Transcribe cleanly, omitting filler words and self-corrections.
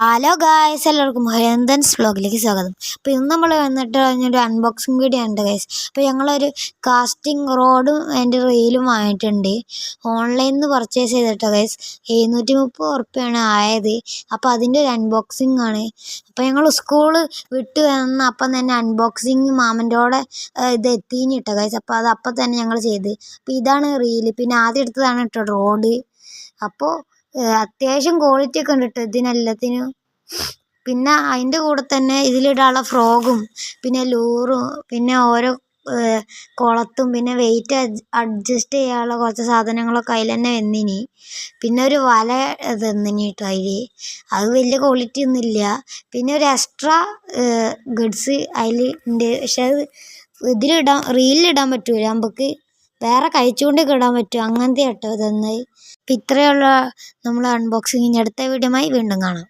Hello guys, എല്ലാവർക്കും ഹരന്തൻസ് വ്ളോഗിലേക്ക് സ്വാഗതം. അപ്പോൾ ഇന്ന് നമ്മൾ വന്നിട്ട് ഒരു അൺബോക്സിങ് വീഡിയോ ഉണ്ട് ഗൈസ്. അപ്പോൾ ഞങ്ങളൊരു കാസ്റ്റിംഗ് റോഡും അതിൻ്റെ റീലും വാങ്ങിയിട്ടുണ്ട്. ഓൺലൈനിൽ നിന്ന് പർച്ചേസ് ചെയ്തിട്ടോ ഗൈസ്. 730 ആയത്. അപ്പോൾ അതിൻ്റെ ഒരു അൺബോക്സിങ് ആണ്. അപ്പോൾ ഞങ്ങൾ സ്കൂള് വിട്ട് വന്ന അപ്പം തന്നെ അൺബോക്സിങ് മാമൻ്റെ കൂടെ ഇത് എത്തിഞ്ഞിട്ടോ ഗൈസ്. അപ്പോൾ അത് അപ്പം തന്നെ ഞങ്ങൾ ചെയ്ത്. അപ്പോൾ ഇതാണ് റീല്. പിന്നെ ആദ്യം എടുത്തതാണ് കേട്ടോ റോഡ്. അപ്പോൾ അത്യാവശ്യം ക്വാളിറ്റി ഒക്കെ ഉണ്ട് കേട്ടോ ഇതിനെല്ലാത്തിനും. പിന്നെ അതിൻ്റെ കൂടെ തന്നെ ഇതിലിടാനുള്ള ഫ്രോഗും പിന്നെ ലൂറും പിന്നെ ഓരോ കുളത്തും പിന്നെ വെയിറ്റ് അഡ്ജസ്റ്റ് ചെയ്യാനുള്ള കുറച്ച് സാധനങ്ങളൊക്കെ അതിൽ തന്നെ വന്നിനി. പിന്നെ ഒരു വല തന്നിനി കേട്ടോ അതിൽ. അത് വലിയ ക്വാളിറ്റി ഒന്നുമില്ല. പിന്നെ ഒരു എക്സ്ട്രാ ഗഡ്സ് അതിൽ ഉണ്ട്. പക്ഷെ അത് റീലിലിടാൻ പറ്റൂല. നമുക്ക് വേറെ കഴിച്ചുകൊണ്ടൊക്കെ ഇടാൻ പറ്റും. അങ്ങനത്തെ കേട്ടോ തന്നത്. അപ്പം ഇത്രയുള്ള നമ്മൾ അൺബോക്സിങ്. അടുത്ത വീഡിയോയുമായി വീണ്ടും കാണാം.